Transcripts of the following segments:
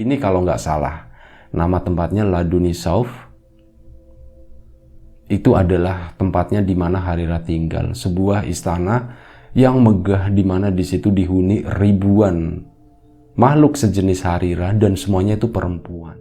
Ini kalau nggak salah, nama tempatnya Laduni South. Itu adalah tempatnya di mana Harira tinggal, sebuah istana yang megah di mana di situ dihuni ribuan makhluk sejenis Harira dan semuanya itu perempuan.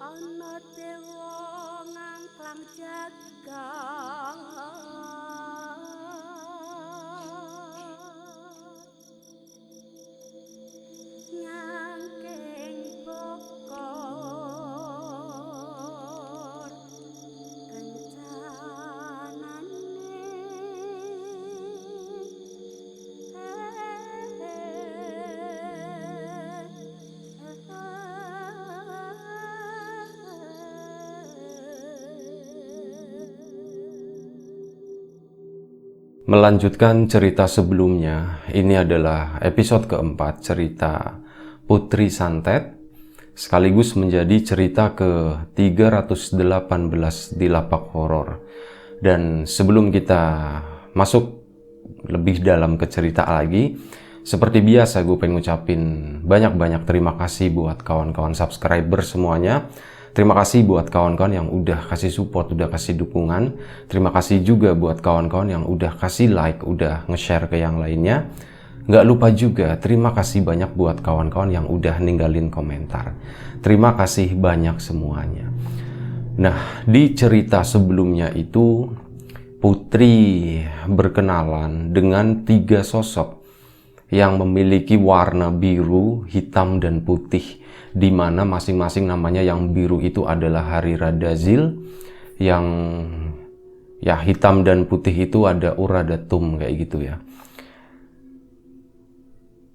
Ana dewa ngangklang jagat nyangking bokor kencanane Melanjutkan cerita sebelumnya, ini adalah episode keempat cerita Putri Santet, sekaligus menjadi cerita ke-318 di Lapak Horor. Dan sebelum kita masuk lebih dalam ke cerita lagi, seperti biasa gue pengen ngucapin banyak-banyak terima kasih buat kawan-kawan subscriber semuanya. Terima kasih buat kawan-kawan yang udah kasih support, udah kasih dukungan. Terima kasih juga buat kawan-kawan yang udah kasih like, udah nge-share ke yang lainnya. Nggak lupa juga, terima kasih banyak buat kawan-kawan yang udah ninggalin komentar. Terima kasih banyak semuanya. Nah, di cerita sebelumnya itu, Putri berkenalan dengan 3 sosok yang memiliki warna biru, hitam, dan putih, di mana masing-masing namanya. Yang biru itu adalah Harira Dazil, yang ya hitam dan putih itu ada Uradatum, kayak gitu ya.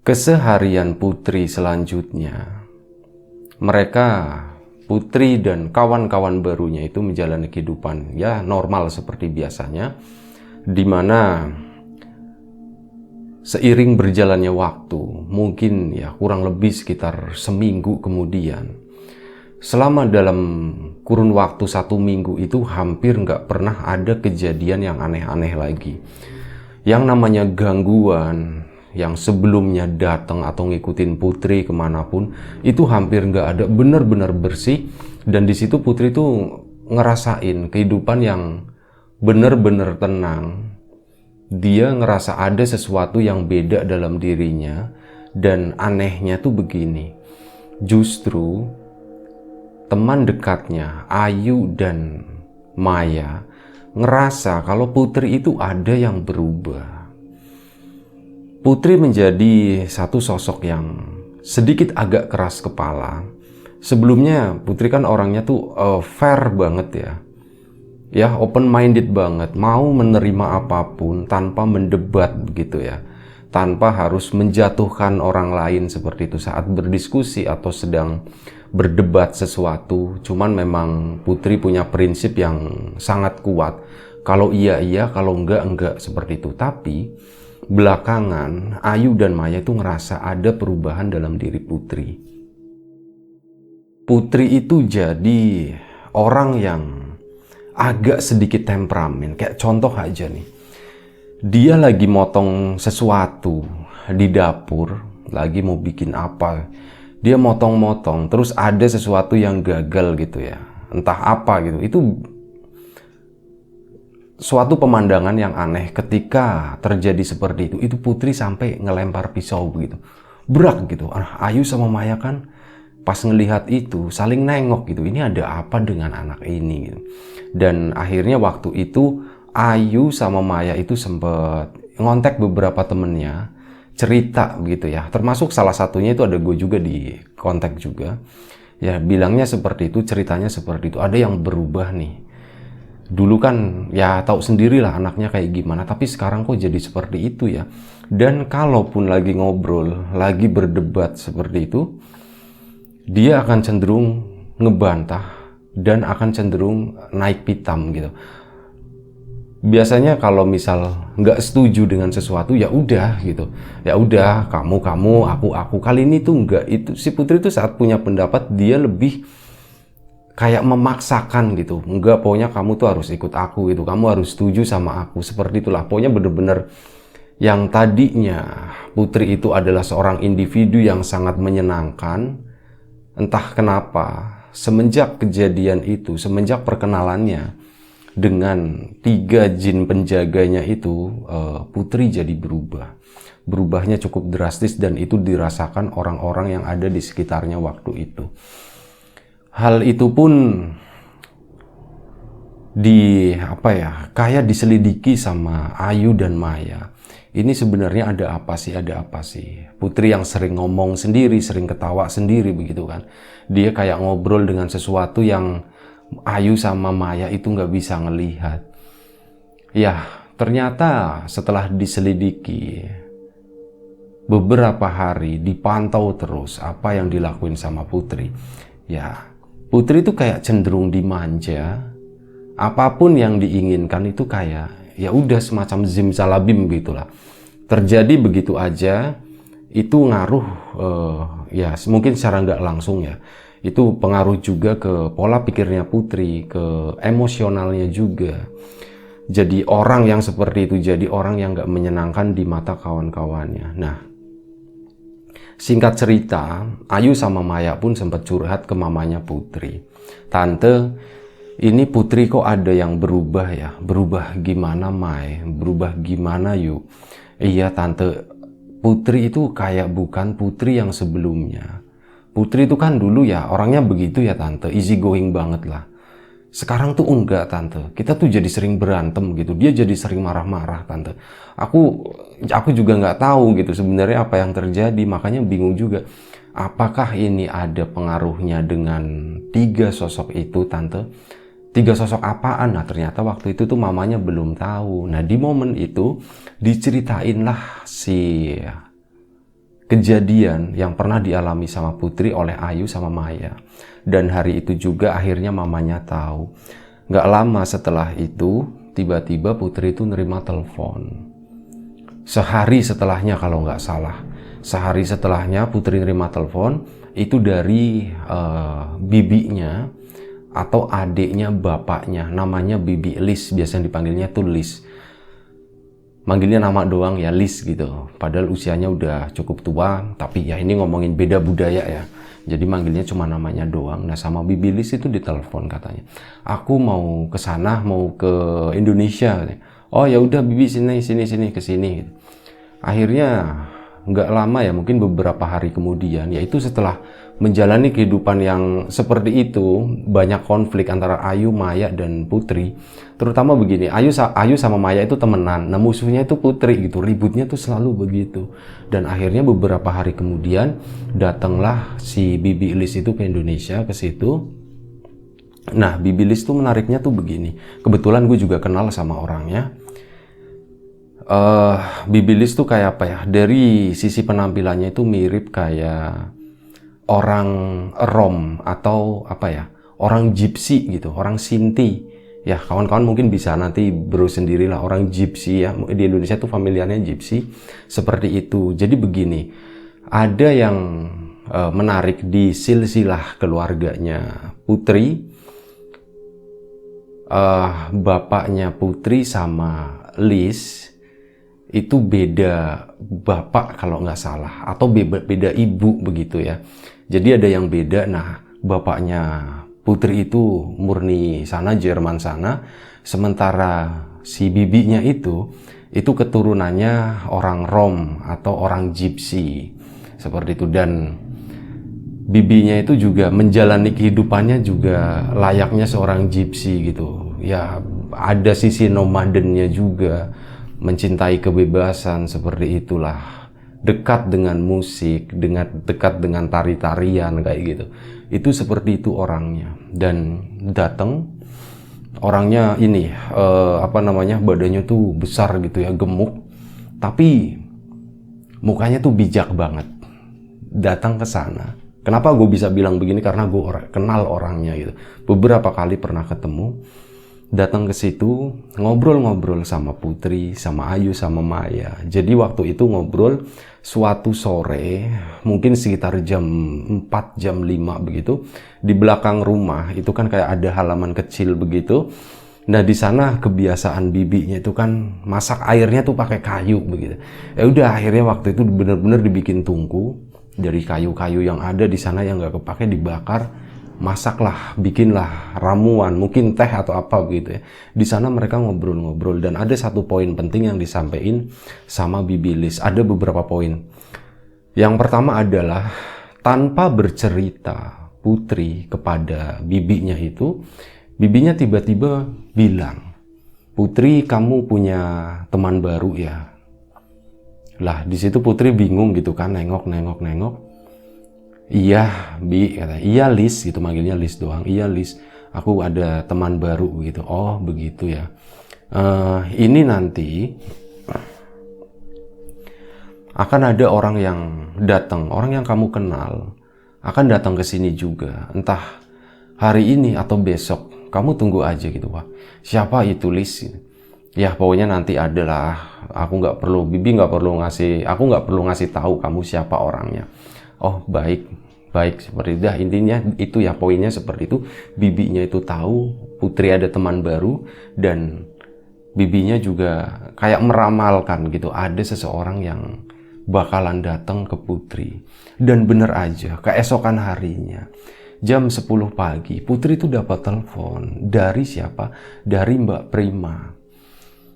Keseharian Putri selanjutnya, mereka Putri dan kawan-kawan barunya itu menjalani kehidupan ya normal seperti biasanya, di mana seiring berjalannya waktu, mungkin ya kurang lebih sekitar seminggu kemudian, selama dalam kurun waktu 1 minggu itu hampir nggak pernah ada kejadian yang aneh-aneh lagi. Yang namanya gangguan yang sebelumnya datang atau ngikutin Putri kemanapun, itu hampir nggak ada, benar-benar bersih. Dan di situ Putri tuh ngerasain kehidupan yang benar-benar tenang. Dia ngerasa ada sesuatu yang beda dalam dirinya. Dan anehnya tuh begini, justru teman dekatnya Ayu dan Maya ngerasa kalau Putri itu ada yang berubah. Putri menjadi satu sosok yang sedikit agak keras kepala. Sebelumnya Putri kan orangnya tuh fair banget ya, open minded banget, mau menerima apapun tanpa mendebat begitu ya, tanpa harus menjatuhkan orang lain seperti itu saat berdiskusi atau sedang berdebat sesuatu. Cuman memang Putri punya prinsip yang sangat kuat, kalau iya iya, kalau enggak seperti itu. Tapi belakangan Ayu dan Maya itu ngerasa ada perubahan dalam diri Putri. Putri itu jadi orang yang agak sedikit temperamen. Kayak contoh aja nih, dia lagi motong sesuatu di dapur, lagi mau bikin apa, dia motong-motong, terus ada sesuatu yang gagal gitu ya, entah apa gitu. Itu suatu pemandangan yang aneh. Ketika terjadi seperti itu Putri sampai ngelempar pisau begitu, brak gitu. Ayu sama Maya kan pas ngelihat itu saling nengok gitu, ini ada apa dengan anak ini gitu. Dan akhirnya waktu itu Ayu sama Maya itu sempet ngontek beberapa temennya, cerita begitu ya, termasuk salah satunya itu ada gue juga di kontak juga ya, bilangnya seperti itu, ceritanya seperti itu, ada yang berubah nih. Dulu kan ya tahu sendirilah anaknya kayak gimana, tapi sekarang kok jadi seperti itu ya. Dan kalaupun lagi ngobrol, lagi berdebat seperti itu, dia akan cenderung ngebantah dan akan cenderung naik pitam gitu. biasanya kalau misal nggak setuju dengan sesuatu ya udah gitu, ya udah kamu aku. Kali ini tuh nggak, itu si Putri tuh saat punya pendapat dia lebih kayak memaksakan gitu. Enggak, pokoknya kamu tuh harus ikut aku gitu, kamu harus setuju sama aku, seperti itulah. Pokoknya bener-bener yang tadinya Putri itu adalah seorang individu yang sangat menyenangkan, entah kenapa semenjak kejadian itu, semenjak perkenalannya dengan 3 jin penjaganya itu, Putri jadi berubah. Berubahnya cukup drastis dan itu dirasakan orang-orang yang ada di sekitarnya waktu itu. Hal itu pun kayak diselidiki sama Ayu dan Maya. Ini sebenarnya ada apa sih? Putri yang sering ngomong sendiri, sering ketawa sendiri begitu kan. Dia kayak ngobrol dengan sesuatu yang Ayu sama Maya itu nggak bisa ngelihat. Ya, ternyata setelah diselidiki, beberapa hari dipantau terus apa yang dilakuin sama Putri. Ya, Putri itu kayak cenderung dimanja. Apapun yang diinginkan itu kayak ya udah semacam zimsalabim gitulah. Terjadi begitu aja. Itu ngaruh ya mungkin secara nggak langsung ya. Itu pengaruh juga ke pola pikirnya Putri, ke emosionalnya juga. Jadi orang yang seperti itu, jadi orang yang nggak menyenangkan di mata kawan-kawannya. Nah, singkat cerita, Ayu sama Maya pun sempat curhat ke mamanya Putri. Tante, ini Putri kok ada yang berubah ya? Berubah gimana, Mai? Berubah gimana, Yu? Iya, Tante. Putri itu kayak bukan Putri yang sebelumnya. Putri itu kan dulu ya orangnya begitu ya, Tante. Easy going banget lah. Sekarang tuh enggak, Tante. Kita tuh jadi sering berantem gitu. Dia jadi sering marah-marah, Tante. Aku juga nggak tahu gitu sebenarnya apa yang terjadi. Makanya bingung juga. Apakah ini ada pengaruhnya dengan 3 sosok itu, Tante? 3 sosok apaan? Nah, ternyata waktu itu tuh mamanya belum tahu. Nah, di momen itu diceritainlah si kejadian yang pernah dialami sama Putri oleh Ayu sama Maya. Dan hari itu juga akhirnya mamanya tahu. Nggak lama setelah itu, tiba-tiba Putri itu nerima telepon. Sehari setelahnya kalau nggak salah. Sehari setelahnya Putri nerima telepon, itu dari bibinya atau adiknya bapaknya. Namanya Bibi Lis, biasanya dipanggilnya tuh Lis. Manggilnya nama doang ya, Lis gitu. Padahal usianya udah cukup tua, tapi ya ini ngomongin beda budaya ya. Jadi manggilnya cuma namanya doang. Nah, sama Bibi Lis itu ditelepon katanya. Aku mau ke sana, mau ke Indonesia. Oh ya udah Bibi sini ke sini. Akhirnya nggak lama ya, mungkin beberapa hari kemudian, yaitu setelah menjalani kehidupan yang seperti itu, banyak konflik antara Ayu, Maya, dan Putri. Terutama begini, Ayu sama Maya itu temenan, nah musuhnya itu Putri gitu, ributnya tuh selalu begitu. Dan akhirnya beberapa hari kemudian datanglah si Bibi Lis itu ke Indonesia, ke situ. Nah, Bibi Lis tuh menariknya tuh begini, kebetulan gue juga kenal sama orangnya. Bibi Lis tuh kayak apa ya, dari sisi penampilannya itu mirip kayak orang Rom atau apa ya, orang Gypsy gitu, orang Sinti. Ya, kawan-kawan mungkin bisa nanti bro sendirilah, orang Gypsy ya. Di Indonesia tuh familiarnya Gypsy. Seperti itu. Jadi begini, ada yang menarik di silsilah keluarganya Putri. Bapaknya Putri sama Lis itu beda bapak kalau nggak salah, atau beda ibu begitu ya. Jadi ada yang beda. Nah, bapaknya Putri itu murni sana, Jerman sana, sementara si bibinya itu keturunannya orang Rom atau orang Gypsy seperti itu. Dan bibinya itu juga menjalani kehidupannya juga layaknya seorang Gypsy gitu ya. Ada sisi nomadennya juga, mencintai kebebasan seperti itulah, dekat dengan musik, dekat dengan tari-tarian kayak gitu. Itu seperti itu orangnya. Dan datang orangnya ini badannya tuh besar gitu ya, gemuk, tapi mukanya tuh bijak banget. Datang ke sana. Kenapa gue bisa bilang begini? Karena gue kenal orangnya gitu. Beberapa kali pernah ketemu. datang ke situ, ngobrol-ngobrol sama Putri, sama Ayu, sama Maya. Jadi waktu itu ngobrol suatu sore, mungkin sekitar jam 4, jam 5 begitu, di belakang rumah itu kan kayak ada halaman kecil begitu. Nah di sana kebiasaan bibinya itu kan masak airnya tuh pakai kayu begitu. Ya udah akhirnya waktu itu bener-bener dibikin tungku dari kayu-kayu yang ada di sana yang nggak kepake dibakar, masaklah, bikinlah ramuan, mungkin teh atau apa begitu ya. Di sana mereka ngobrol-ngobrol dan ada satu poin penting yang disampaikan sama Bibi Lis. Ada beberapa poin. Yang pertama adalah tanpa bercerita Putri kepada bibinya itu, bibinya tiba-tiba bilang, "Putri, kamu punya teman baru ya?" Lah, di situ Putri bingung gitu kan, nengok. "Iya, Bi," kata. "Iya, Lis," gitu, manggilnya Lis doang. "Iya, Lis, aku ada teman baru," gitu. "Oh, begitu ya. Ini nanti akan ada orang yang datang, orang yang kamu kenal, akan datang ke sini juga. Entah hari ini atau besok. Kamu tunggu aja," gitu. Wah, siapa itu, Lis? "Ya pokoknya nanti adalah. Aku nggak perlu, Bibi nggak perlu ngasih, aku nggak perlu ngasih tahu kamu siapa orangnya." "Oh baik seperti itu." Intinya itu ya, poinnya seperti itu. Bibinya itu tahu Putri ada teman baru dan bibinya juga kayak meramalkan gitu, ada seseorang yang bakalan datang ke Putri. Dan bener aja, keesokan harinya jam 10 pagi, Putri itu dapat telepon dari siapa? Dari Mbak Prima.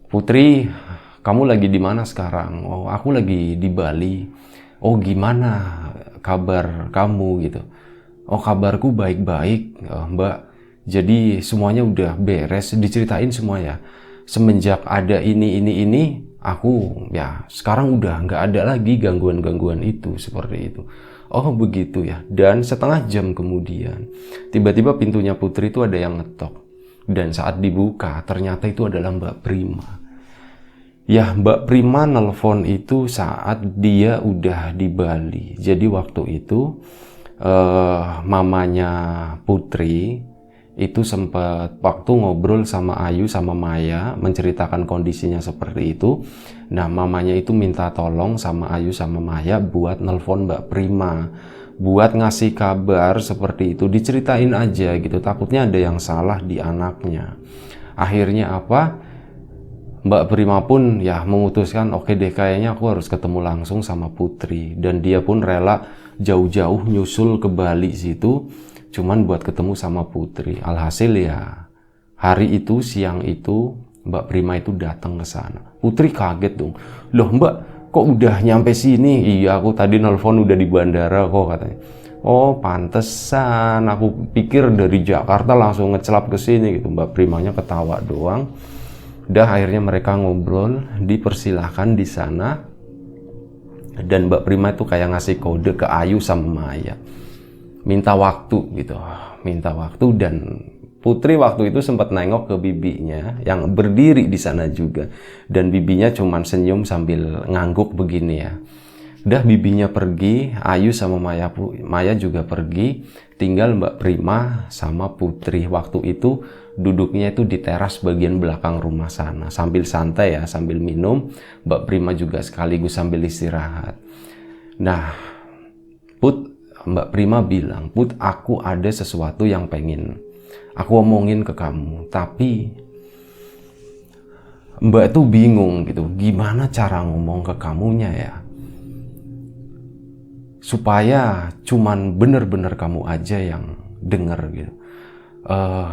"Putri, kamu lagi di mana sekarang?" "Oh, aku lagi di Bali." "Oh, gimana kabar kamu?" gitu. "Oh, kabarku baik-baik, Mbak. Jadi semuanya udah beres." Diceritain semua ya. Semenjak ada ini, aku ya sekarang udah nggak ada lagi gangguan-gangguan itu, seperti itu. "Oh begitu ya." Dan setengah jam kemudian tiba-tiba pintunya Putri itu ada yang ngetok. Dan saat dibuka ternyata itu adalah Mbak Prima. Ya, Mbak Prima nelpon itu saat dia udah di Bali. Jadi waktu itu mamanya Putri itu sempat waktu ngobrol sama Ayu sama Maya, menceritakan kondisinya seperti itu. Nah, mamanya itu minta tolong sama Ayu sama Maya buat nelpon Mbak Prima, buat ngasih kabar seperti itu, diceritain aja gitu, takutnya ada yang salah di anaknya. Akhirnya apa? Mbak Prima pun ya memutuskan, oke deh, kayaknya aku harus ketemu langsung sama Putri. Dan dia pun rela jauh-jauh nyusul ke Bali situ, cuman buat ketemu sama Putri. Alhasil ya hari itu, siang itu, Mbak Prima itu datang ke sana. Putri kaget dong. "Loh Mbak, kok udah nyampe sini?" "Iya, aku tadi nelpon udah di bandara kok," katanya. "Oh pantesan, aku pikir dari Jakarta langsung ngecelap ke sini," gitu. Mbak Primanya ketawa doang. Udah akhirnya mereka ngobrol, dipersilahkan di sana. Dan Mbak Prima itu kayak ngasih kode ke Ayu sama Maya, minta waktu gitu, minta waktu. Dan Putri waktu itu sempat nengok ke bibinya yang berdiri di sana juga, dan bibinya cuman senyum sambil ngangguk begini ya. Udah bibinya pergi, Ayu sama Maya juga pergi, tinggal Mbak Prima sama Putri. Waktu itu duduknya itu di teras bagian belakang rumah sana, sambil santai ya, sambil minum. Mbak Prima juga sekaligus sambil istirahat. Nah, Mbak Prima bilang, "Put, aku ada sesuatu yang pengen aku omongin ke kamu, tapi Mbak tuh bingung gitu, gimana cara ngomong ke kamunya ya, supaya cuman bener-bener kamu aja yang denger gitu.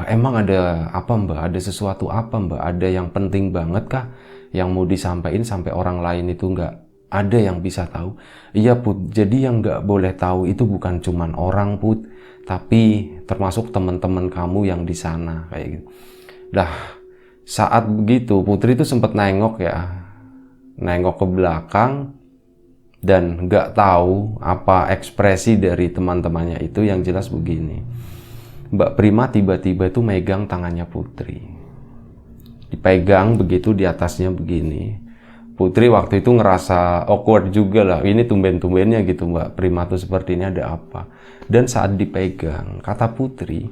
Emang ada apa Mbak? Ada sesuatu apa Mbak? Ada yang penting banget kah yang mau disampaikan sampai orang lain itu nggak ada yang bisa tahu?" "Iya Put, jadi yang nggak boleh tahu itu bukan cuman orang Put, tapi termasuk teman-teman kamu yang di sana," kayak gitu. Dah saat begitu Putri itu sempat nengok ke belakang dan nggak tahu apa ekspresi dari teman-temannya itu. Yang jelas begini, Mbak Prima tiba-tiba itu megang tangannya Putri, dipegang begitu di atasnya begini. Putri waktu itu ngerasa awkward juga lah, ini tumben-tumbennya gitu Mbak Prima tuh seperti ini, ada apa. Dan saat dipegang, kata Putri,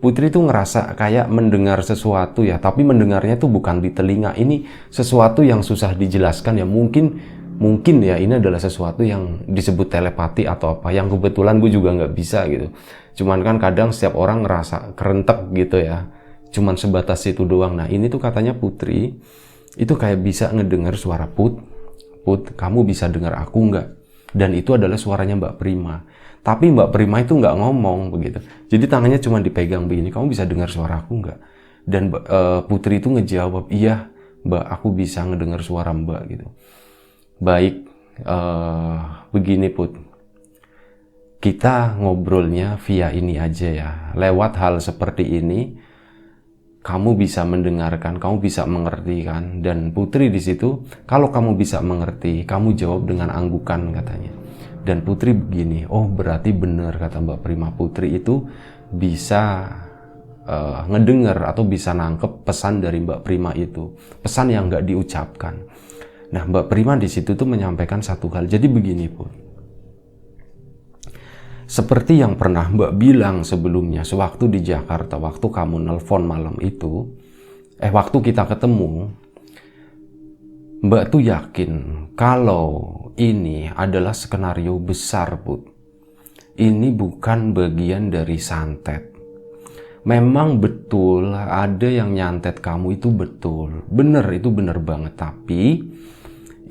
Putri tuh ngerasa kayak mendengar sesuatu ya, tapi mendengarnya tuh bukan di telinga. Ini sesuatu yang susah dijelaskan ya. Mungkin ya ini adalah sesuatu yang disebut telepati atau apa, yang kebetulan gue juga nggak bisa gitu. Cuman kan kadang setiap orang ngerasa kerentek gitu ya. Cuman sebatas itu doang. Nah ini tuh katanya Putri itu kayak bisa ngedengar suara Put, kamu bisa dengar aku nggak? Dan itu adalah suaranya Mbak Prima. Tapi Mbak Prima itu nggak ngomong begitu. Jadi tangannya cuma dipegang begini, kamu bisa dengar suara aku nggak? Dan Putri itu ngejawab, iya Mbak, aku bisa ngedengar suara Mbak gitu. Baik, begini Put. Kita ngobrolnya via ini aja ya. Lewat hal seperti ini, kamu bisa mendengarkan, kamu bisa mengerti kan? Dan Putri di situ, kalau kamu bisa mengerti, kamu jawab dengan anggukan katanya. Dan Putri begini, oh berarti benar kata Mbak Prima, Putri itu bisa ngedengar atau bisa nangkep pesan dari Mbak Prima itu, pesan yang nggak diucapkan. Nah Mbak Prima di situ tuh menyampaikan satu hal. Jadi begini Put, seperti yang pernah Mbak bilang sebelumnya, sewaktu di Jakarta, waktu kamu nelpon malam itu, waktu kita ketemu, Mbak tuh yakin kalau ini adalah skenario besar, Put. Ini bukan bagian dari santet. Memang betul ada yang nyantet kamu, itu betul. Bener, itu bener banget. Tapi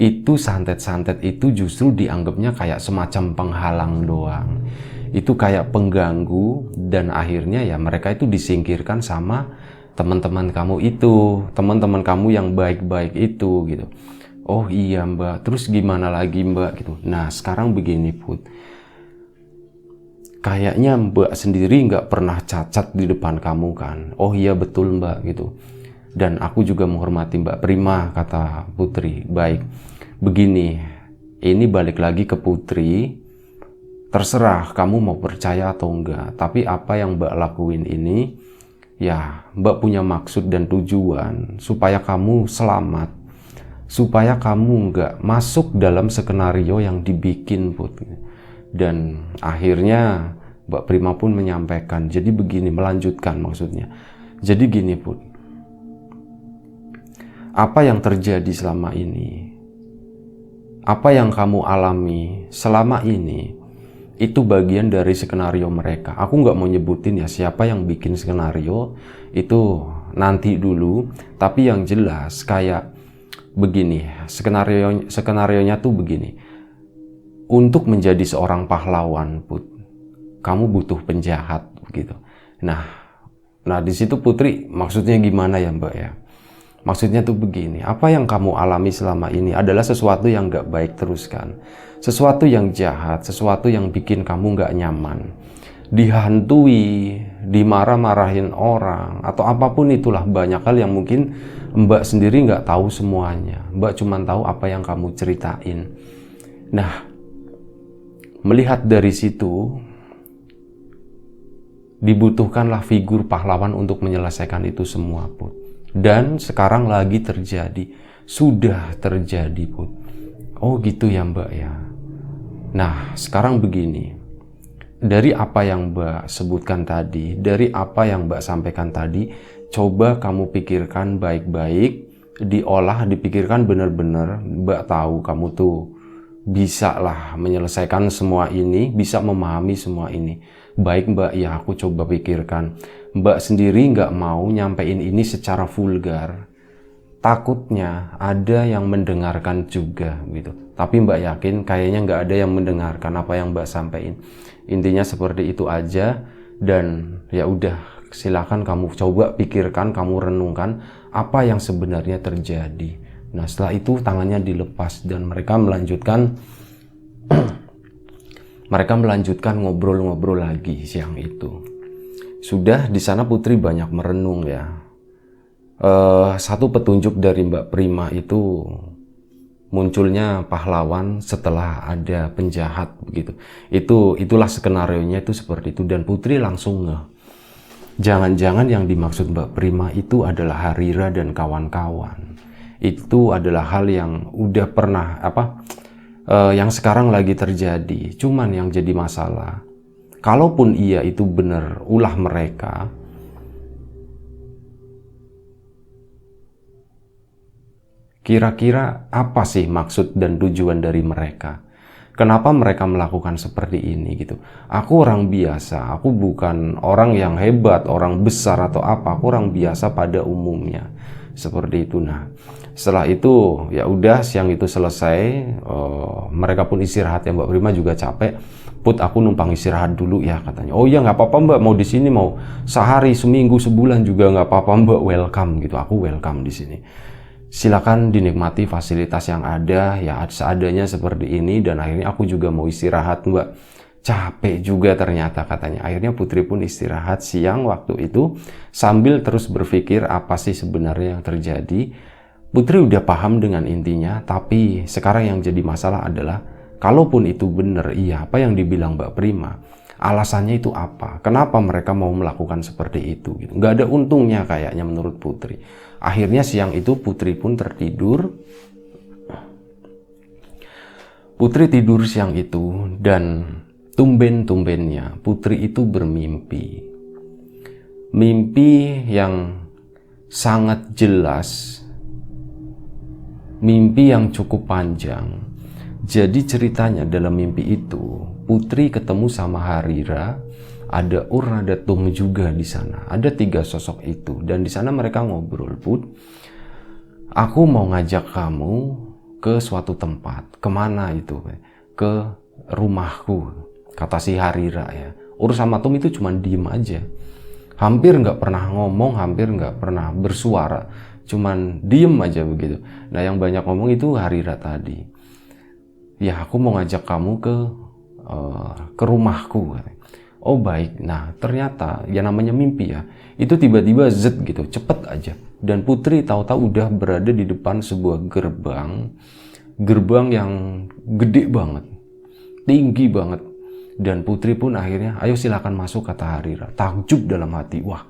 itu santet-santet itu justru dianggapnya kayak semacam penghalang doang. Itu kayak pengganggu dan akhirnya ya mereka itu disingkirkan sama teman-teman kamu itu, teman-teman kamu yang baik-baik itu gitu. Oh iya Mbak, terus gimana lagi Mbak gitu. Nah sekarang begini Put, kayaknya Mbak sendiri nggak pernah cacat di depan kamu kan. Oh iya betul Mbak gitu. Dan aku juga menghormati Mbak Prima, kata Putri. Baik, begini, ini balik lagi ke Putri. Terserah kamu mau percaya atau enggak. Tapi apa yang Mbak lakuin ini, ya Mbak punya maksud dan tujuan supaya kamu selamat, supaya kamu nggak masuk dalam skenario yang dibikin Put. Dan akhirnya Mbak Prima pun menyampaikan, jadi begini, melanjutkan maksudnya. Jadi gini Put, apa yang terjadi selama ini, apa yang kamu alami selama ini, itu bagian dari skenario mereka. Aku nggak mau nyebutin ya siapa yang bikin skenario, itu nanti dulu. Tapi yang jelas kayak begini, skenarionya tuh begini. Untuk menjadi seorang pahlawan Put, kamu butuh penjahat begitu. Nah di situ Putri maksudnya gimana ya Mbak ya? Maksudnya tuh begini, apa yang kamu alami selama ini adalah sesuatu yang gak baik terus kan. Sesuatu yang jahat, sesuatu yang bikin kamu gak nyaman. Dihantui, dimarah-marahin orang, atau apapun itulah, banyak hal yang mungkin Mbak sendiri gak tahu semuanya. Mbak cuma tahu apa yang kamu ceritain. Nah, melihat dari situ, dibutuhkanlah figur pahlawan untuk menyelesaikan itu semua Put. Dan sekarang lagi terjadi, sudah terjadi Put. Oh gitu ya Mbak ya. Nah sekarang begini, dari apa yang Mbak sebutkan tadi, dari apa yang Mbak sampaikan tadi, coba kamu pikirkan baik-baik, diolah, dipikirkan benar-benar. Mbak tahu kamu tuh bisa lah menyelesaikan semua ini, bisa memahami semua ini. Baik Mbak, ya aku coba pikirkan. Mbak sendiri nggak mau nyampein ini secara vulgar. Takutnya ada yang mendengarkan juga gitu. Tapi Mbak yakin kayaknya nggak ada yang mendengarkan apa yang Mbak sampaikan. Intinya seperti itu aja. Dan ya udah, silakan kamu coba pikirkan, kamu renungkan apa yang sebenarnya terjadi. Nah setelah itu tangannya dilepas dan mereka melanjutkan ngobrol-ngobrol lagi siang itu. Sudah di sana Putri banyak merenung ya. Satu petunjuk dari Mbak Prima itu munculnya pahlawan setelah ada penjahat begitu. Itulah skenarionya itu seperti itu dan Putri langsung ngeh. Jangan-jangan yang dimaksud Mbak Prima itu adalah Harira dan kawan-kawan. Itu adalah hal yang udah pernah yang sekarang lagi terjadi. Cuman yang jadi masalah, kalaupun iya itu benar ulah mereka, Kira-kira apa sih maksud dan tujuan dari mereka? Kenapa mereka melakukan seperti ini gitu? Aku orang biasa, aku bukan orang yang hebat, orang besar atau apa. Aku orang biasa pada umumnya. Seperti itu. Nah, setelah itu ya udah siang itu selesai, mereka pun istirahat ya, Mbak Prima juga capek. Put, aku numpang istirahat dulu ya, katanya. Oh iya, nggak apa-apa Mbak, mau di sini mau sehari, seminggu, sebulan juga nggak apa-apa Mbak, welcome gitu. Aku welcome di sini. Silakan dinikmati fasilitas yang ada ya seadanya seperti ini, dan akhirnya aku juga mau istirahat Mbak. Capek juga ternyata, katanya. Akhirnya Putri pun istirahat siang waktu itu sambil terus berpikir apa sih sebenarnya yang terjadi. Putri udah paham dengan intinya, tapi sekarang yang jadi masalah adalah kalaupun itu benar, iya, apa yang dibilang Mbak Prima, alasannya itu apa? Kenapa mereka mau melakukan seperti itu? Gitu. Nggak ada untungnya kayaknya menurut Putri. Akhirnya siang itu Putri pun tertidur. Putri tidur siang itu dan tumben-tumbennya Putri itu bermimpi. Mimpi yang sangat jelas. Mimpi yang cukup panjang. Jadi ceritanya dalam mimpi itu Putri ketemu sama Harira, ada Ur, ada Tum juga di sana. Ada 3 sosok itu dan di sana mereka ngobrol. Put, aku mau ngajak kamu ke suatu tempat. Kemana itu? Ke rumahku, kata si Harira ya. Ur sama Tum itu cuma diem aja. Hampir nggak pernah ngomong, hampir nggak pernah bersuara. Cuman diem aja begitu. Nah yang banyak ngomong itu Harira tadi. Ya aku mau ngajak kamu ke rumahku. Oh baik. Nah ternyata ya namanya mimpi ya. Itu tiba-tiba zet gitu, cepet aja. Dan Putri tahu-tahu udah berada di depan sebuah gerbang. Gerbang yang gede banget. Tinggi banget. Dan Putri pun akhirnya, ayo silakan masuk, kata Harira. Takjub dalam hati. Wah,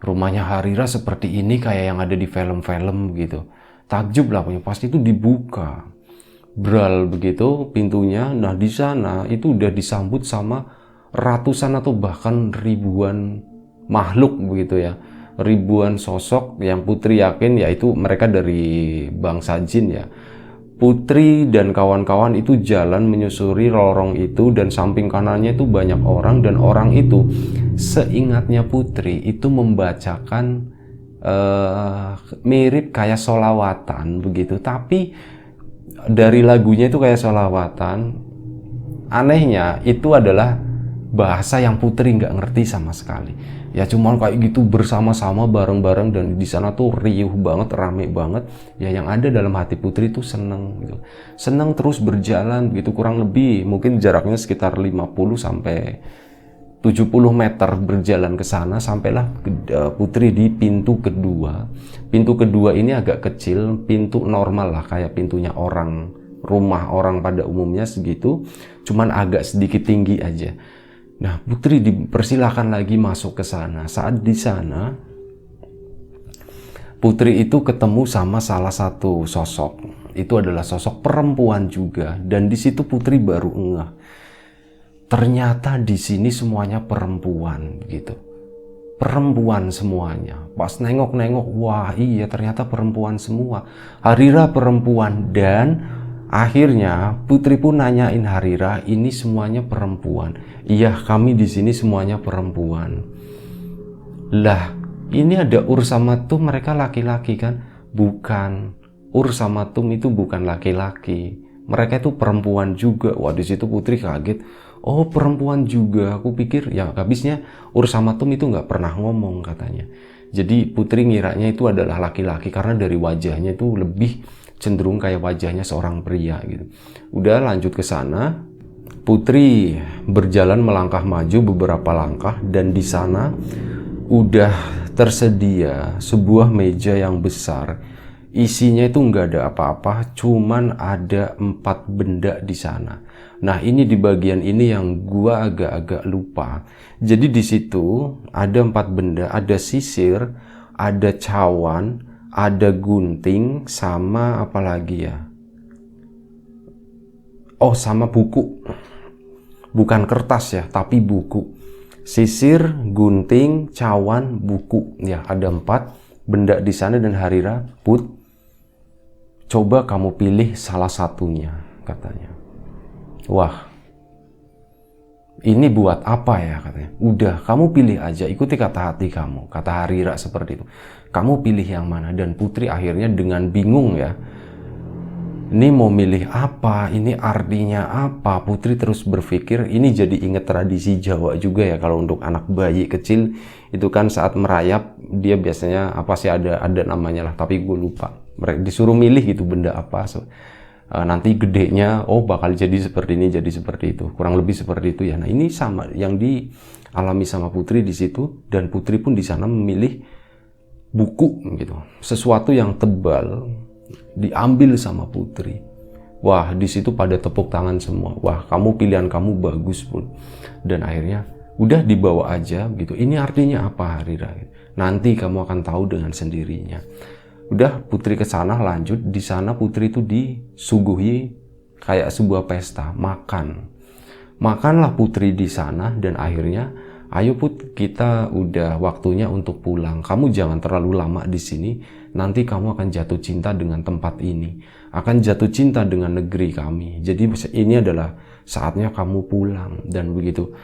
rumahnya Harira seperti ini kayak yang ada di film-film gitu. Takjub lah punya, pasti itu dibuka. Bral begitu pintunya. Nah di sana itu udah disambut sama ratusan atau bahkan ribuan makhluk begitu ya. Ribuan sosok yang Putri yakin yaitu mereka dari bangsa jin ya. Putri dan kawan-kawan itu jalan menyusuri lorong itu dan samping kanannya itu banyak orang, dan orang itu seingatnya Putri itu membacakan mirip kayak sholawatan begitu, tapi dari lagunya itu kayak sholawatan. Anehnya itu adalah bahasa yang Putri nggak ngerti sama sekali. Ya cuman kayak gitu bersama-sama bareng-bareng, dan di sana tuh riuh banget, rame banget. Ya yang ada dalam hati Putri tuh seneng gitu. Seneng terus berjalan gitu, kurang lebih mungkin jaraknya sekitar 50 sampai 70 meter berjalan ke sana, sampailah Putri di pintu kedua. Pintu kedua ini agak kecil, pintu normal lah kayak pintunya orang, rumah orang pada umumnya segitu, cuman agak sedikit tinggi aja. Nah, Putri dipersilakan lagi masuk ke sana. Saat di sana, Putri itu ketemu sama salah satu sosok. Itu adalah sosok perempuan juga, dan di situ Putri baru ngeh. Ternyata di sini semuanya perempuan gitu. Perempuan semuanya. Pas nengok-nengok, wah iya ternyata perempuan semua. Harira perempuan, dan akhirnya Putri pun nanyain Harira, ini semuanya perempuan? Iya, kami di sini semuanya perempuan. Lah, ini ada Ur sama Tum, mereka laki-laki kan? Bukan. Ur sama Tum itu bukan laki-laki. Mereka itu perempuan juga. Wah, di situ Putri kaget. Oh, perempuan juga. Aku pikir ya habisnya Ur sama Tum itu nggak pernah ngomong katanya. Jadi Putri ngiranya itu adalah laki-laki karena dari wajahnya itu lebih cenderung kayak wajahnya seorang pria gitu. Udah lanjut ke sana, Putri berjalan melangkah maju beberapa langkah, dan di sana udah tersedia sebuah meja yang besar. Isinya itu nggak ada apa-apa, cuman ada 4 benda di sana. Nah ini di bagian ini yang gua agak-agak lupa. Jadi di situ ada 4 benda, ada sisir, ada cawan, ada gunting, sama apa lagi ya? Oh, sama buku. Bukan kertas ya, tapi buku. Sisir, gunting, cawan, buku. Ya, ada 4 benda di sana. Dan Harira, Put, Coba kamu pilih salah satunya, katanya. Wah, ini buat apa ya, katanya. Udah, kamu pilih aja, ikuti kata hati kamu. Kata Harira seperti itu. Kamu pilih yang mana? Dan Putri akhirnya dengan bingung ya. Ini mau milih apa? Ini artinya apa? Putri terus berpikir, ini jadi ingat tradisi Jawa juga ya. Kalau untuk anak bayi kecil, itu kan saat merayap, dia biasanya apa sih ada namanya lah. Tapi gue lupa. Mereka disuruh milih gitu benda apa. Nanti gedenya, oh bakal jadi seperti ini, jadi seperti itu. Kurang lebih seperti itu ya. Nah ini sama yang dialami sama Putri di situ. Dan Putri pun di sana memilih buku gitu. Sesuatu yang tebal diambil sama Putri. Wah, di situ pada tepuk tangan semua. Wah, kamu pilihan kamu bagus pun. Dan akhirnya udah dibawa aja gitu. Ini artinya apa, Harira? Nanti kamu akan tahu dengan sendirinya. Udah, Putri ke sana lanjut. Di sana Putri itu disuguhi kayak sebuah pesta, makan. Makanlah Putri di sana dan akhirnya, ayo Put, kita udah waktunya untuk pulang. Kamu jangan terlalu lama di sini. Nanti kamu akan jatuh cinta dengan tempat ini, akan jatuh cinta dengan negeri kami. Jadi ini adalah saatnya kamu pulang. Dan begitu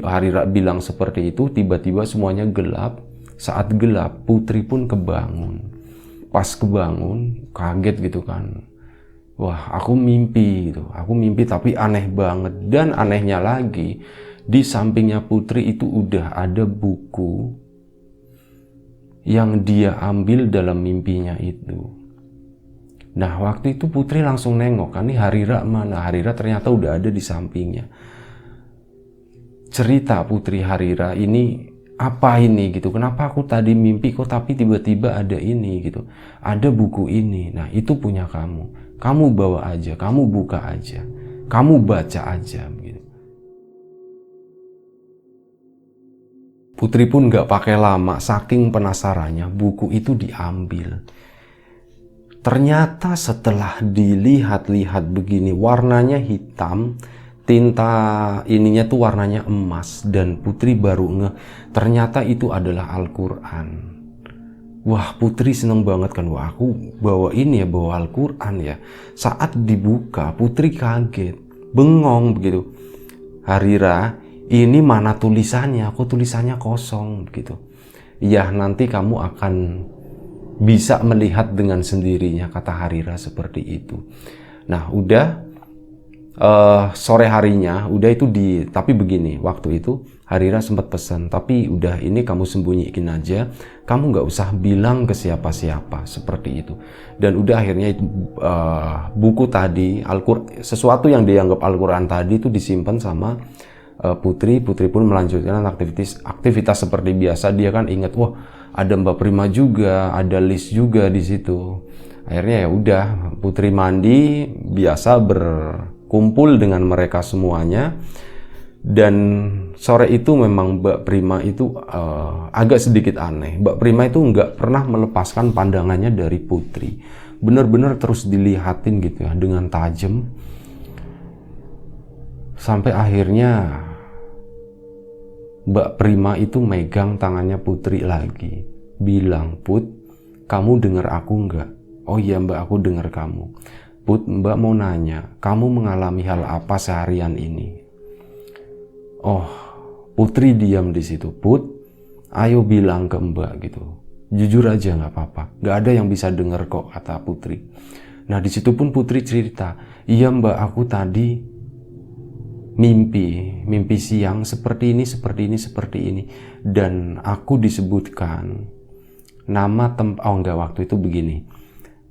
Harira bilang seperti itu, tiba-tiba semuanya gelap. Saat gelap, Putri pun kebangun. Pas kebangun, kaget gitu kan. Wah, aku mimpi gitu. Aku mimpi tapi aneh banget. Dan anehnya lagi, di sampingnya Putri itu udah ada buku yang dia ambil dalam mimpinya itu. Nah, waktu itu Putri langsung nengok, kan nih Harira mana? Harira ternyata udah ada di sampingnya. Cerita Putri Harira ini, apa ini gitu? Kenapa aku tadi mimpi kok tapi tiba-tiba ada ini gitu? Ada buku ini. Nah, itu punya kamu. Kamu bawa aja, kamu buka aja. Kamu baca aja gitu. Putri pun gak pakai lama, saking penasarannya buku itu diambil. Ternyata setelah dilihat-lihat begini, warnanya hitam, tinta ininya tuh warnanya emas, dan Putri baru ngeh, ternyata itu adalah Al-Quran. Wah, Putri seneng banget kan, wah aku bawa ini ya, bawa Al-Quran ya. Saat dibuka, Putri kaget, bengong begitu. Harira, ini mana tulisannya? Kok tulisannya kosong begitu? Ya, nanti kamu akan bisa melihat dengan sendirinya, kata Harira seperti itu. Nah, udah sore harinya, udah itu tapi begini, waktu itu Harira sempat pesan, tapi udah ini kamu sembunyiin aja, kamu nggak usah bilang ke siapa-siapa, seperti itu. Dan udah akhirnya itu buku tadi, sesuatu yang dianggap Al-Quran tadi itu disimpan sama Putri pun melanjutkan aktivitas seperti biasa. Dia kan ingat, wah ada Mbak Prima juga, ada Lis juga di situ. Akhirnya ya udah, Putri mandi biasa berkumpul dengan mereka semuanya. Dan sore itu memang Mbak Prima itu agak sedikit aneh. Mbak Prima itu nggak pernah melepaskan pandangannya dari Putri. Bener-bener terus dilihatin gitu ya, dengan tajam. Sampai akhirnya Mbak Prima itu megang tangannya Putri lagi. Bilang, Put, kamu dengar aku nggak? Oh iya Mbak, aku dengar kamu. Put, Mbak mau nanya, kamu mengalami hal apa seharian ini? Oh, Putri diam di situ. Put, ayo bilang ke Mbak gitu. Jujur aja nggak apa-apa. Nggak ada yang bisa dengar kok, kata Putri. Nah di situ pun Putri cerita, iya Mbak, aku tadi mimpi siang seperti ini, dan aku disebutkan nama waktu itu begini.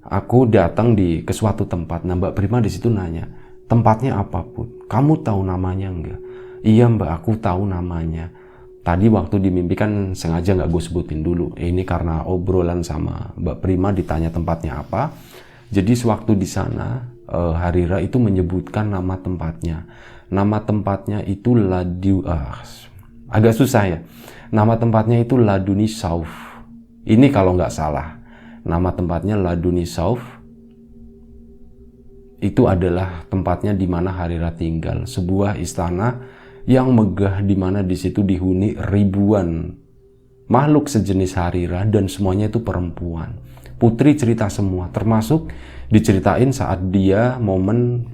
Aku datang ke suatu tempat. Nah Mbak Prima di situ nanya, tempatnya apa Put? Kamu tahu namanya enggak? Iya Mbak, aku tahu namanya. Tadi waktu dimimpi kan sengaja nggak gue sebutin dulu. Ini karena obrolan sama Mbak Prima ditanya tempatnya apa. Jadi sewaktu di sana Harira itu menyebutkan nama tempatnya. Nama tempatnya itu agak susah ya. Nama tempatnya itu Laduni Sauf. Ini kalau nggak salah. Nama tempatnya Laduni Sauf. Itu adalah tempatnya di mana Harira tinggal. Sebuah istana yang megah, di mana di situ dihuni ribuan makhluk sejenis Harira dan semuanya itu perempuan. Putri cerita semua, termasuk diceritain saat dia momen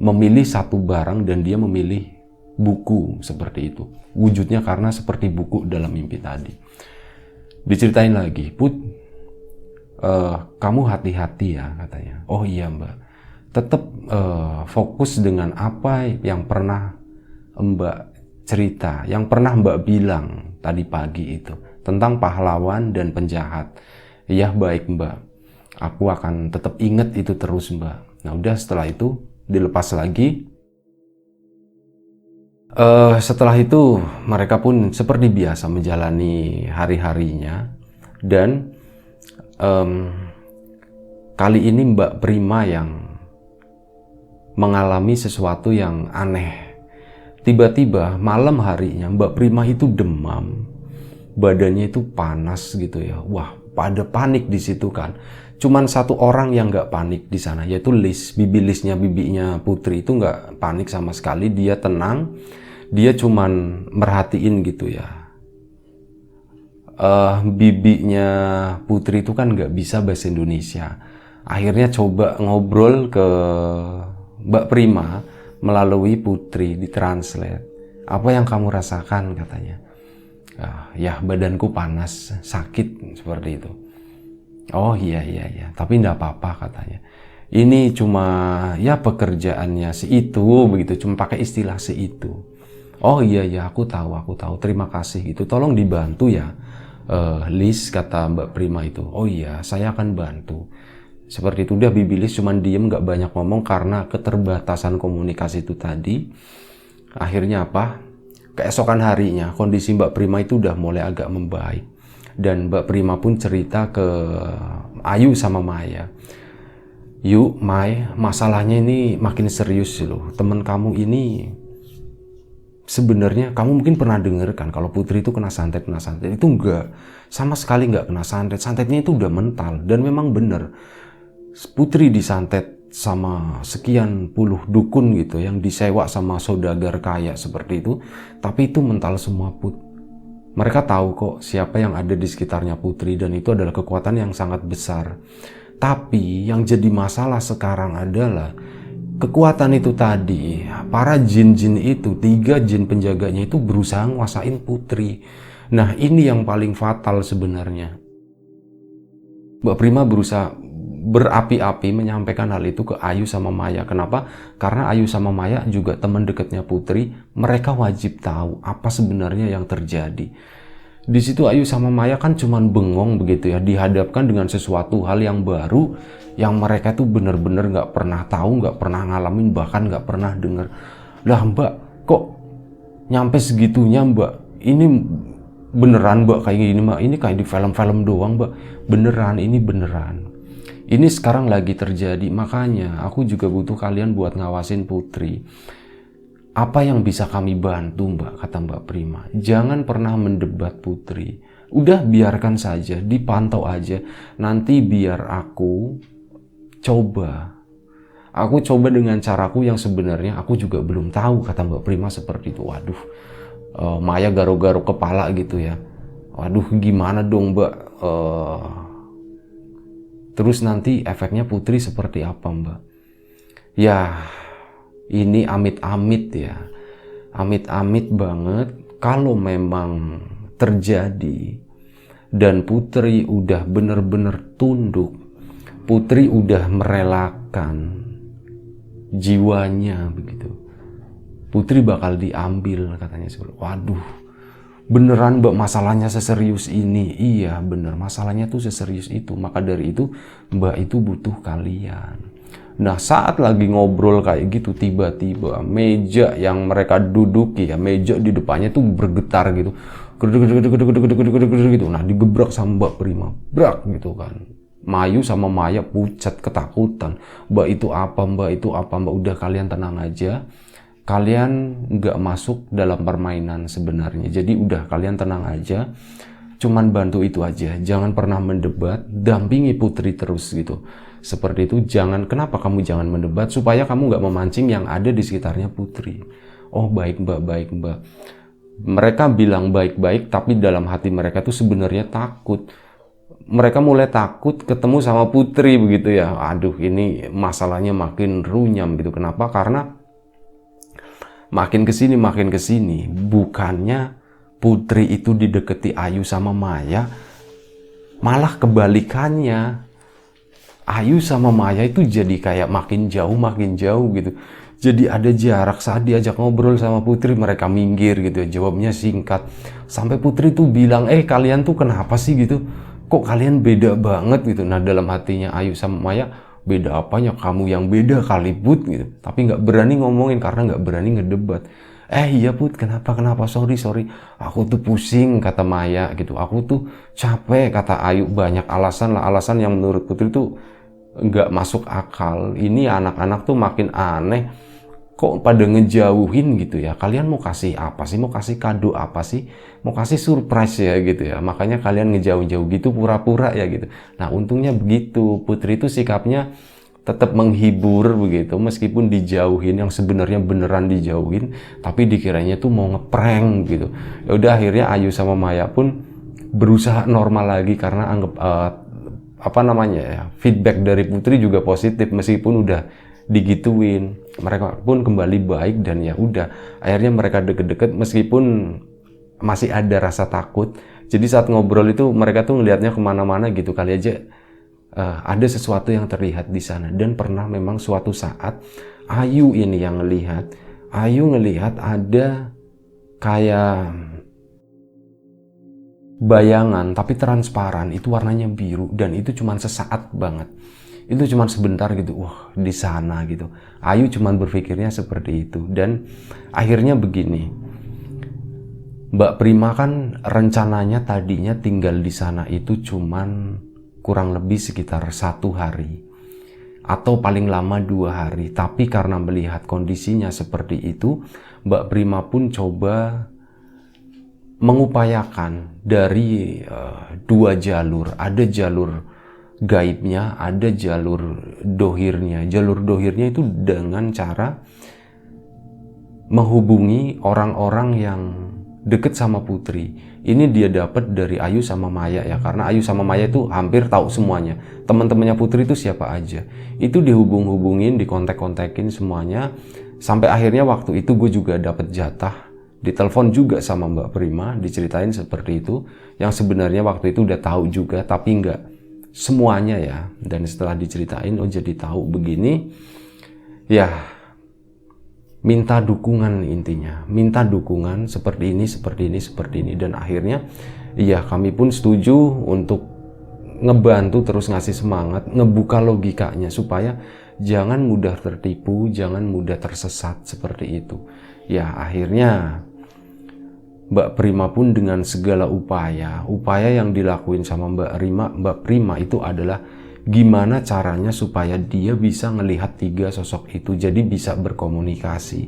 memilih satu barang dan dia memilih buku seperti itu. Wujudnya karena seperti buku dalam mimpi tadi. Diceritain lagi, Put, kamu hati-hati ya katanya. Oh iya Mbak, tetap fokus dengan apa yang pernah Mbak cerita, yang pernah Mbak bilang tadi pagi itu tentang pahlawan dan penjahat. Ya baik Mbak, aku akan tetap ingat itu terus Mbak. Nah udah setelah itu dilepas lagi. Setelah itu mereka pun seperti biasa menjalani hari-harinya. Dan kali ini Mbak Prima yang mengalami sesuatu yang aneh. Tiba-tiba malam harinya Mbak Prima itu demam, badannya itu panas gitu ya. Wah, pada panik di situ kan. Cuman satu orang yang nggak panik di sana, yaitu Lis, bibinya Putri itu nggak panik sama sekali. Dia tenang, dia cuman merhatiin gitu ya. Bibinya Putri itu kan nggak bisa bahasa Indonesia. Akhirnya coba ngobrol ke Mbak Prima melalui Putri, ditranslate. Apa yang kamu rasakan katanya? Ya badanku panas, sakit seperti itu. Oh iya, tapi enggak apa-apa katanya. Ini cuma ya pekerjaannya si itu begitu, cuma pakai istilah si itu. Oh iya, aku tahu. Terima kasih gitu. Tolong dibantu ya, Lis, kata Mbak Prima itu. Oh iya, saya akan bantu. Seperti itu. Udah Bibi Lis cuman diem, nggak banyak ngomong karena keterbatasan komunikasi itu tadi. Akhirnya apa? Keesokan harinya kondisi Mbak Prima itu udah mulai agak membaik. Dan Mbak Prima pun cerita ke Ayu sama Maya. Yuk, Mai, masalahnya ini makin serius loh. Temen kamu ini sebenarnya kamu mungkin pernah denger kan kalau Putri itu kena santet. Itu enggak, sama sekali enggak kena santet. Santetnya itu udah mental dan memang bener. Putri disantet sama sekian puluh dukun gitu yang disewa sama saudagar kaya seperti itu, tapi itu mental semua Put. Mereka tahu kok siapa yang ada di sekitarnya Putri dan itu adalah kekuatan yang sangat besar. Tapi yang jadi masalah sekarang adalah kekuatan itu tadi, para jin-jin itu, 3 jin penjaganya itu berusaha nguasain Putri. Nah ini yang paling fatal sebenarnya. Mbak Prima berusaha berapi-api menyampaikan hal itu ke Ayu sama Maya. Kenapa? Karena Ayu sama Maya juga teman dekatnya Putri. Mereka wajib tahu apa sebenarnya yang terjadi. Di situ Ayu sama Maya kan cuman bengong begitu ya, dihadapkan dengan sesuatu hal yang baru yang mereka tuh bener-bener nggak pernah tahu, nggak pernah ngalamin, bahkan nggak pernah dengar. Lah Mbak, kok nyampe segitunya Mbak? Ini beneran Mbak kayak gini Mbak? Ini kayak di film-film doang Mbak? Beneran, ini beneran. Ini sekarang lagi terjadi, makanya aku juga butuh kalian buat ngawasin Putri. Apa yang bisa kami bantu Mbak, kata Mbak Prima. Jangan pernah mendebat Putri. Udah biarkan saja, dipantau aja. Nanti biar aku coba. Aku coba dengan caraku yang sebenarnya aku juga belum tahu, kata Mbak Prima seperti itu. Waduh, Maya garuk-garuk kepala gitu ya. Waduh, gimana dong Mbak? Terus nanti efeknya Putri seperti apa Mbak? Ya, ini amit-amit ya. Amit-amit banget kalau memang terjadi dan Putri udah bener-bener tunduk. Putri udah merelakan jiwanya begitu. Putri bakal diambil katanya. Waduh, beneran Mbak masalahnya seserius ini? Iya bener, masalahnya tuh seserius itu. Maka dari itu Mbak itu butuh kalian. Nah saat lagi ngobrol kayak gitu, tiba-tiba meja yang mereka duduki ya, meja di depannya tuh bergetar gitu, gitu. Nah digebrak sama Mbak Prima, brak gitu kan. Mayu sama Maya pucat ketakutan. Mbak itu apa? Mbak itu apa? Mbak udah, kalian tenang aja. Kalian nggak masuk dalam permainan sebenarnya. Jadi udah, kalian tenang aja. Cuman bantu itu aja. Jangan pernah mendebat. Dampingi Putri terus gitu. Seperti itu. Kenapa kamu jangan mendebat? Supaya kamu nggak memancing yang ada di sekitarnya Putri. Oh baik Mbak, baik Mbak. Mereka bilang baik-baik, tapi dalam hati mereka tuh sebenarnya takut. mereka mulai takut ketemu sama Putri begitu ya. Aduh, ini masalahnya makin runyam gitu. Kenapa? Karena makin kesini, bukannya Putri itu dideketi Ayu sama Maya, malah kebalikannya. Ayu sama Maya itu jadi kayak makin jauh gitu. Jadi ada jarak saat diajak ngobrol sama Putri, mereka minggir gitu ya, jawabnya singkat. Sampai Putri tuh bilang, kalian tuh kenapa sih gitu? Kok kalian beda banget gitu? Nah, dalam hatinya Ayu sama Maya, beda apanya? Kamu yang beda kali, Put gitu. Tapi nggak berani ngomongin karena nggak berani ngedebat. Iya Put, kenapa? Sorry. Aku tuh pusing, kata Maya gitu. Aku tuh capek, kata Ayu. Banyak alasan yang menurut Putri tuh nggak masuk akal. Ini anak-anak tuh makin aneh. Kok pada ngejauhin gitu ya? Kalian mau kasih apa sih? Mau kasih kado apa sih? Mau kasih surprise ya gitu ya? Makanya kalian ngejauh-jauh gitu pura-pura ya gitu. Nah, untungnya begitu. Putri itu sikapnya tetap menghibur begitu, meskipun dijauhin, yang sebenarnya beneran dijauhin, tapi dikiranya tuh mau ngeprank gitu. Ya udah, akhirnya Ayu sama Maya pun berusaha normal lagi karena anggap feedback dari Putri juga positif meskipun udah digituin. Mereka pun kembali baik dan ya udah, akhirnya mereka deket-deket meskipun masih ada rasa takut. Jadi saat ngobrol itu mereka tuh ngelihatnya kemana-mana gitu, kali aja ada sesuatu yang terlihat di sana. Dan pernah memang suatu saat Ayu ini yang ngelihat ada kayak bayangan tapi transparan, itu warnanya biru dan itu cuman sesaat banget. Itu cuman sebentar gitu, wah di sana gitu. Ayu cuman berpikirnya seperti itu. Dan akhirnya begini, Mbak Prima kan rencananya tadinya tinggal di sana itu cuman kurang lebih sekitar 1 hari atau paling lama 2 hari. Tapi karena melihat kondisinya seperti itu, Mbak Prima pun coba mengupayakan dari 2 jalur. Ada jalur gaibnya, ada jalur dohirnya. Jalur dohirnya itu dengan cara menghubungi orang-orang yang deket sama Putri. Ini dia dapat dari Ayu sama Maya ya, karena Ayu sama Maya itu hampir tahu semuanya. Teman-temannya Putri itu siapa aja. Itu dihubung-hubungin, dikontak-kontakin semuanya. Sampai akhirnya waktu itu gue juga dapat jatah. Ditelepon juga sama Mbak Prima, diceritain seperti itu. Yang sebenarnya waktu itu udah tahu juga, tapi nggak semuanya ya. Dan setelah diceritain, jadi tahu begini. Ya, minta dukungan intinya. Minta dukungan seperti ini. Dan akhirnya, ya kami pun setuju untuk ngebantu terus ngasih semangat, ngebuka logikanya supaya jangan mudah tertipu, jangan mudah tersesat seperti itu. Ya akhirnya Mbak Prima pun dengan segala upaya yang dilakuin sama Mbak Prima itu adalah gimana caranya supaya dia bisa ngelihat 3 sosok itu, jadi bisa berkomunikasi.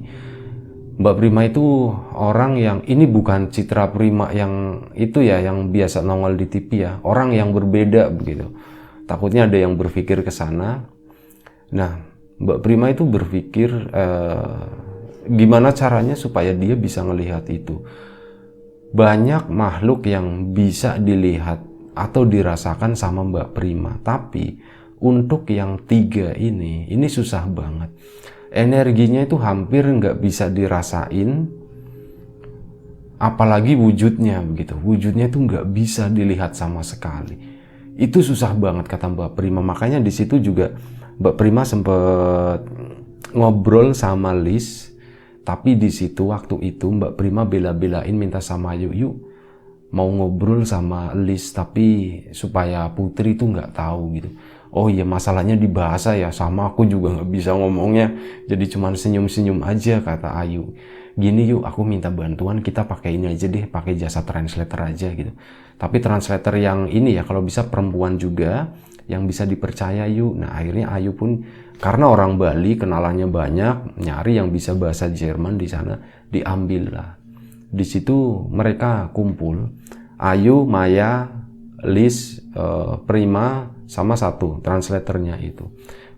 Mbak Prima itu orang yang, ini bukan Citra Prima yang itu ya, yang biasa nongol di TV ya, orang yang berbeda begitu. Takutnya ada yang berpikir ke sana. Nah, Mbak Prima itu berpikir gimana caranya supaya dia bisa ngelihat itu. Banyak makhluk yang bisa dilihat atau dirasakan sama Mbak Prima, tapi untuk yang 3 ini susah banget. Energinya itu hampir nggak bisa dirasain, apalagi wujudnya begitu. Wujudnya itu nggak bisa dilihat sama sekali. Itu susah banget kata Mbak Prima. Makanya di situ juga Mbak Prima sempet ngobrol sama Liz. Tapi di situ waktu itu Mbak Prima bela-belain minta sama Ayu, yuk mau ngobrol sama Liz tapi supaya Putri itu nggak tahu gitu. Oh iya, masalahnya di bahasa ya, sama aku juga nggak bisa ngomongnya, jadi cuman senyum-senyum aja kata Ayu. Gini yuk, aku minta bantuan, kita pakai ini aja deh, pakai jasa translator aja gitu. Tapi translator yang ini ya, kalau bisa perempuan juga yang bisa dipercaya yuk. Nah akhirnya Ayu pun, karena orang Bali kenalannya banyak, nyari yang bisa bahasa Jerman di sana, diambil lah. Di situ mereka kumpul, Ayu, Maya, Liz, Prima, sama 1 translatornya itu.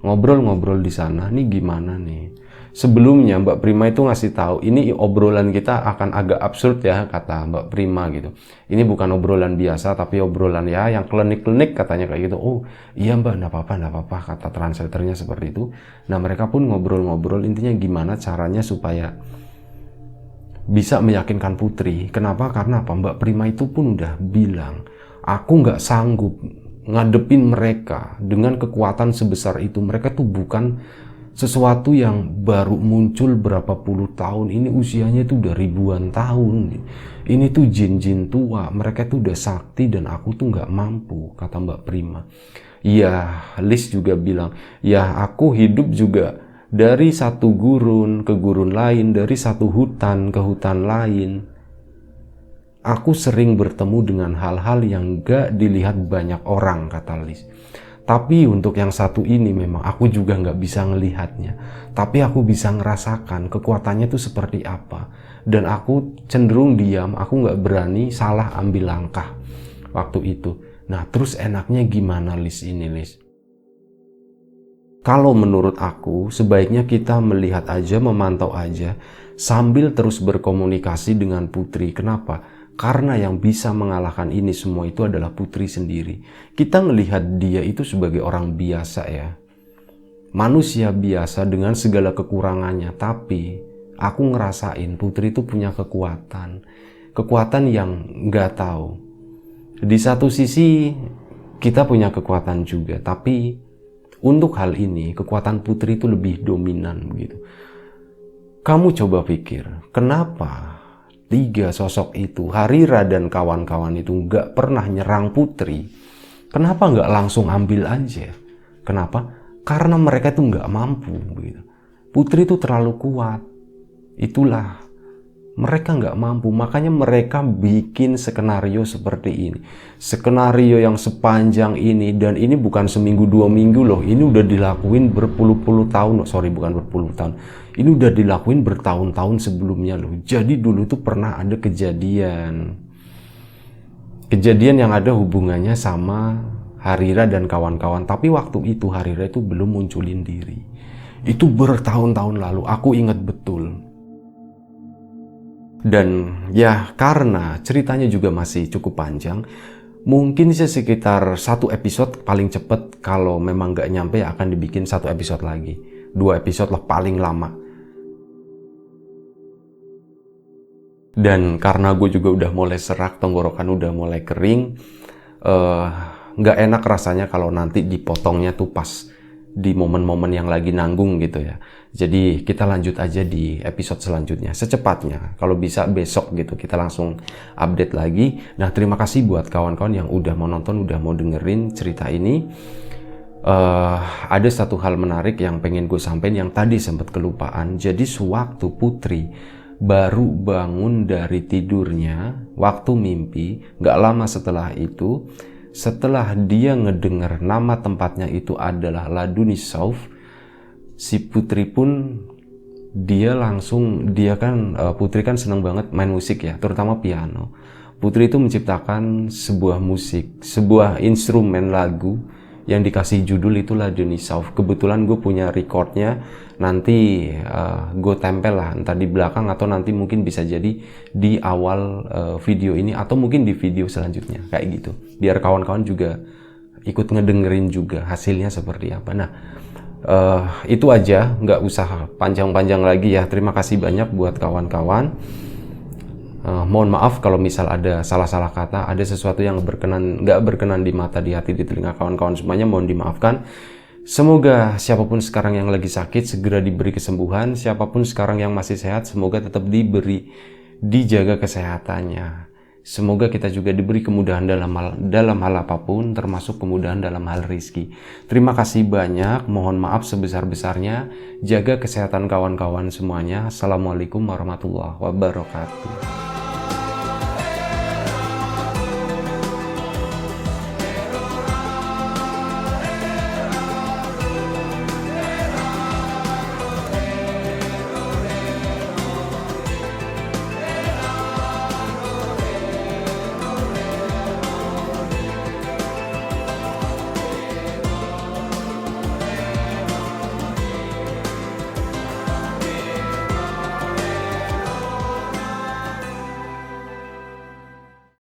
Ngobrol-ngobrol di sana, nih gimana nih? Sebelumnya Mbak Prima itu ngasih tahu, ini obrolan kita akan agak absurd ya, kata Mbak Prima gitu. Ini bukan obrolan biasa, tapi obrolan ya yang klinik-klinik katanya kayak gitu. Oh iya Mbak, nggak apa-apa, kata translatornya seperti itu. Nah mereka pun ngobrol-ngobrol, intinya gimana caranya supaya bisa meyakinkan Putri. Kenapa? Karena apa? Mbak Prima itu pun udah bilang, aku nggak sanggup ngadepin mereka dengan kekuatan sebesar itu. Mereka tuh bukan sesuatu yang baru muncul berapa puluh tahun, ini usianya itu udah ribuan tahun. Ini tuh jin-jin tua, mereka tuh udah sakti dan aku tuh nggak mampu, kata Mbak Prima. Ya, Liz juga bilang, ya aku hidup juga dari satu gurun ke gurun lain, dari satu hutan ke hutan lain. Aku sering bertemu dengan hal-hal yang gak dilihat banyak orang, kata Liz. Tapi untuk yang satu ini memang aku juga nggak bisa ngelihatnya. Tapi aku bisa ngerasakan kekuatannya itu seperti apa. Dan aku cenderung diam, aku nggak berani salah ambil langkah waktu itu. Nah terus enaknya gimana Liz ini Liz? Kalau menurut aku sebaiknya kita melihat aja, memantau aja sambil terus berkomunikasi dengan Putri. Kenapa? Karena yang bisa mengalahkan ini semua itu adalah Putri sendiri. Kita melihat dia itu sebagai orang biasa ya. Manusia biasa dengan segala kekurangannya. Tapi aku ngerasain Putri itu punya kekuatan. Kekuatan yang nggak tahu. Di satu sisi kita punya kekuatan juga. Tapi untuk hal ini kekuatan Putri itu lebih dominan begitu. Kamu coba pikir, kenapa 3 sosok itu, Harira dan kawan-kawan itu nggak pernah nyerang Putri? Kenapa nggak langsung ambil aja? Kenapa? Karena mereka itu nggak mampu. Gitu. Putri itu terlalu kuat. Itulah, mereka nggak mampu. Makanya mereka bikin skenario seperti ini. Skenario yang sepanjang ini, dan ini bukan seminggu 2 minggu loh. Ini udah dilakuin berpuluh-puluh tahun. Sorry, bukan berpuluh tahun. Ini udah dilakuin bertahun-tahun sebelumnya loh. Jadi dulu tuh pernah ada kejadian yang ada hubungannya sama Harira dan kawan-kawan. Tapi waktu itu Harira itu belum munculin diri. Itu bertahun-tahun lalu, aku ingat betul. Dan ya karena ceritanya juga masih cukup panjang, mungkin sih sekitar 1 episode paling cepet. Kalau memang gak nyampe ya akan dibikin 1 episode lagi. 2 episode lah paling lama. Dan karena gue juga udah mulai serak, tenggorokan udah mulai kering, gak enak rasanya kalau nanti dipotongnya tuh pas di momen-momen yang lagi nanggung gitu ya. Jadi kita lanjut aja di episode selanjutnya secepatnya. Kalau bisa besok gitu kita langsung update lagi. Nah terima kasih buat kawan-kawan yang udah mau nonton, udah mau dengerin cerita ini. Ada satu hal menarik yang pengen gue sampein yang tadi sempat kelupaan. Jadi sewaktu Putri baru bangun dari tidurnya, waktu mimpi, gak lama setelah itu, setelah dia ngedengar nama tempatnya itu adalah Laduni South, si Putri pun Putri kan seneng banget main musik ya, terutama piano. Putri itu menciptakan sebuah musik, sebuah instrumen lagu yang dikasih judul itu Laduni South. Kebetulan gue punya recordnya, nanti gue tempel lah entah di belakang atau nanti mungkin bisa jadi di awal video ini atau mungkin di video selanjutnya kayak gitu, biar kawan-kawan juga ikut ngedengerin juga hasilnya seperti apa. Nah itu aja, nggak usah panjang-panjang lagi ya. Terima kasih banyak buat kawan-kawan. Mohon maaf kalau misal ada salah-salah kata, ada sesuatu yang nggak berkenan di mata, di hati, di telinga kawan-kawan semuanya, mohon dimaafkan. Semoga siapapun sekarang yang lagi sakit segera diberi kesembuhan, siapapun sekarang yang masih sehat semoga tetap dijaga kesehatannya. Semoga kita juga diberi kemudahan dalam hal apapun, termasuk kemudahan dalam hal rezeki. Terima kasih banyak, mohon maaf sebesar-besarnya. Jaga kesehatan kawan-kawan semuanya. Assalamualaikum warahmatullahi wabarakatuh.